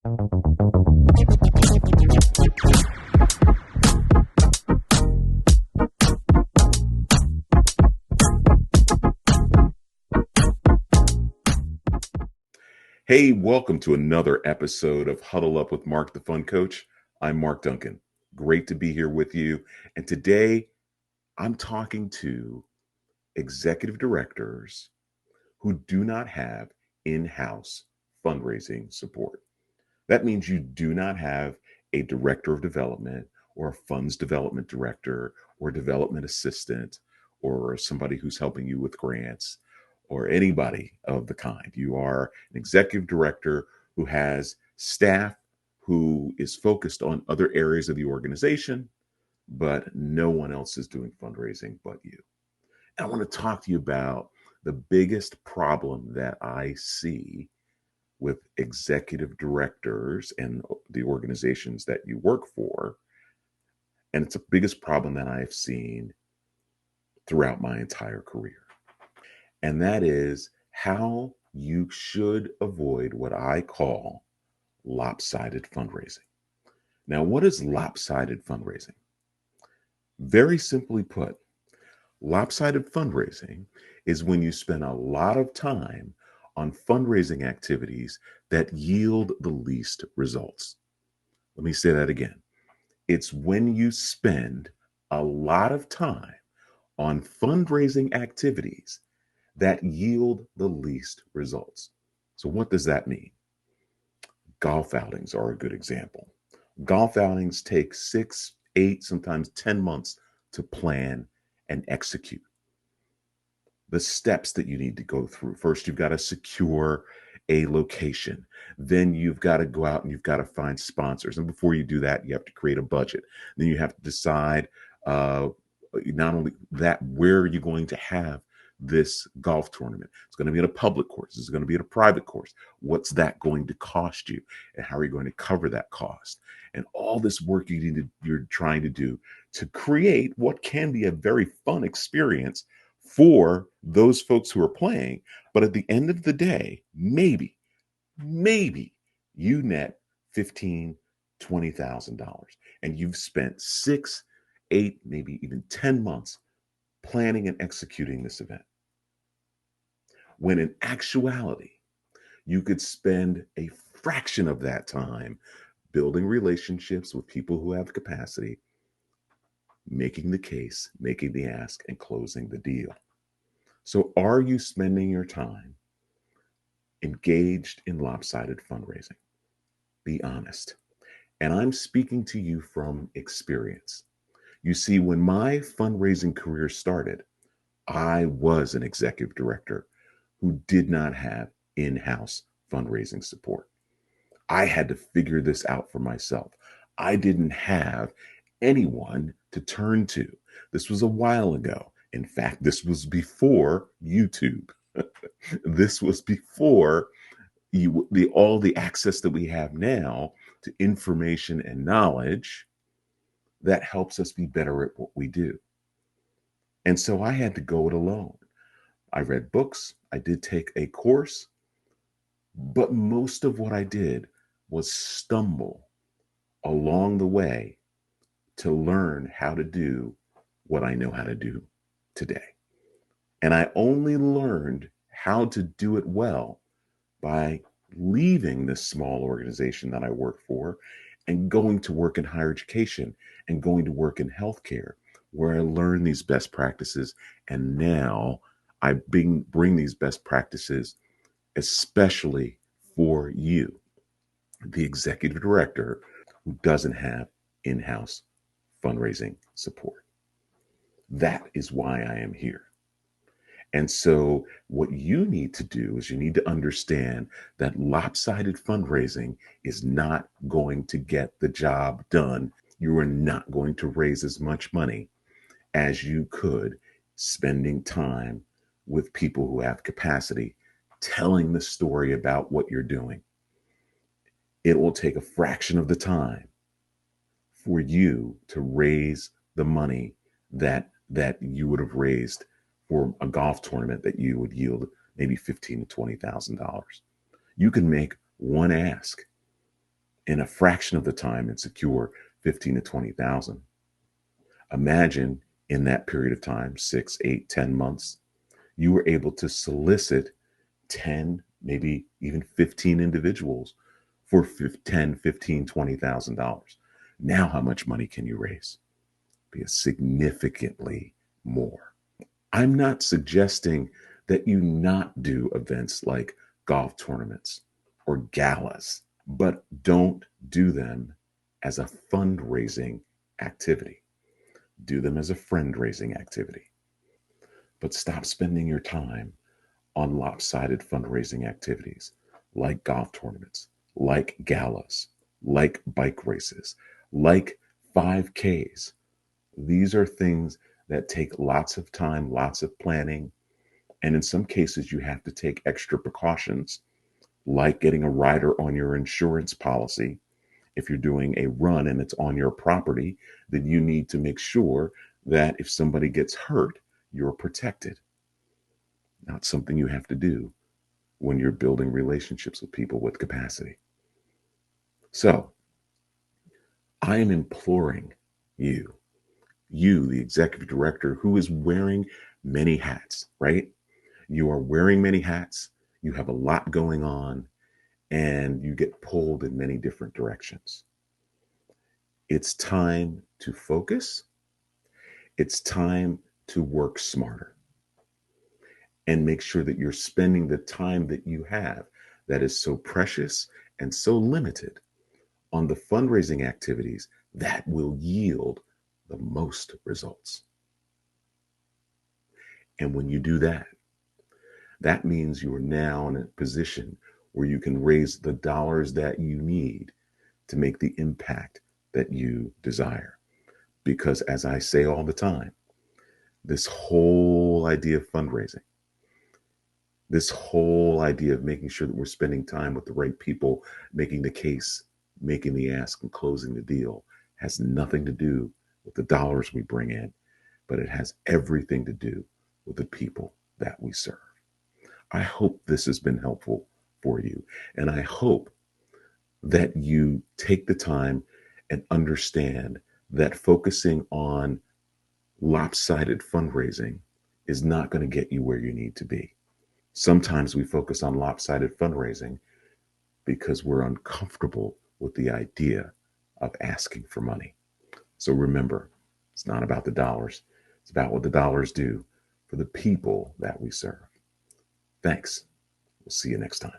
Hey, welcome to another episode of Huddle Up with Mark, the Fun Coach. I'm Mark Duncan. Great to be here with you. And today I'm talking to executive directors who do not have in-house fundraising support. That means you do not have a director of development or a funds development director or development assistant or somebody who's helping you with grants or anybody of the kind. You are an executive director who has staff who is focused on other areas of the organization, but no one else is doing fundraising but you. And I want to talk to you about the biggest problem that I see with executive directors and the organizations that you work for. And it's the biggest problem that I've seen throughout my entire career. And that is how you should avoid what I call lopsided fundraising. Now, what is lopsided fundraising? Very simply put, lopsided fundraising is when you spend a lot of time on fundraising activities that yield the least results. Let me say that again. It's when you spend a lot of time on fundraising activities that yield the least results. So, what does that mean? Golf outings are a good example. Golf outings take 6, 8, sometimes 10 months to plan and execute. The steps that you need to go through. First, you've got to secure a location. Then you've got to go out and you've got to find sponsors. And before you do that, you have to create a budget. Then you have to decide not only that, where are you going to have this golf tournament? It's going to be at a public course. It's going to be at a private course. What's that going to cost you? And how are you going to cover that cost? And all this work you're trying to do to create what can be a very fun experience for those folks who are playing. But at the end of the day, maybe you net $15,000, $20,000 and you've spent 6, 8, maybe even 10 months planning and executing this event. When in actuality, you could spend a fraction of that time building relationships with people who have capacity, making the case, making the ask, and closing the deal. So are you spending your time engaged in lopsided fundraising? Be honest. And I'm speaking to you from experience. You see, when my fundraising career started, I was an executive director who did not have in-house fundraising support. I had to figure this out for myself. I didn't have anyone to turn to. This was a while ago. In fact, this was before YouTube. This was before all the access that we have now to information and knowledge that helps us be better at what we do. And so I had to go it alone. I read books. I did take a course, but most of what I did was stumble along the way to learn how to do what I know how to do today. And I only learned how to do it well by leaving this small organization that I work for and going to work in higher education and going to work in healthcare, where I learned these best practices. And now I bring these best practices, especially for you, the executive director who doesn't have in-house fundraising support. That is why I am here. And so what you need to do is you need to understand that lopsided fundraising is not going to get the job done. You are not going to raise as much money as you could spending time with people who have capacity, telling the story about what you're doing. It will take a fraction of the time for you to raise the money that you would have raised for a golf tournament that you would yield maybe $15,000 to $20,000. You can make one ask in a fraction of the time and secure 15 to 20,000. Imagine in that period of time, 6, 8, 10 months, you were able to solicit 10, maybe even 15 individuals for 10, 15, $20,000. Now, how much money can you raise? Be significantly more. I'm not suggesting that you not do events like golf tournaments or galas, but don't do them as a fundraising activity. Do them as a friend raising activity. But stop spending your time on lopsided fundraising activities like golf tournaments, like galas, like bike races, like 5Ks. These are things that take lots of time, lots of planning, and in some cases, you have to take extra precautions, like getting a rider on your insurance policy. If you're doing a run and it's on your property, then you need to make sure that if somebody gets hurt, you're protected. Not something you have to do when you're building relationships with people with capacity. So I am imploring you, the executive director who is wearing many hats, right? You are wearing many hats. You have a lot going on and you get pulled in many different directions. It's time to focus. It's time to work smarter and make sure that you're spending the time that you have that is so precious and so limited on the fundraising activities that will yield the most results. And when you do that, that means you are now in a position where you can raise the dollars that you need to make the impact that you desire. Because as I say all the time, this whole idea of fundraising, this whole idea of making sure that we're spending time with the right people, making the case, making the ask, and closing the deal has nothing to do with the dollars we bring in, but it has everything to do with the people that we serve. I hope this has been helpful for you. And I hope that you take the time and understand that focusing on lopsided fundraising is not going to get you where you need to be. Sometimes we focus on lopsided fundraising because we're uncomfortable with the idea of asking for money. So remember, it's not about the dollars. It's about what the dollars do for the people that we serve. Thanks. We'll see you next time.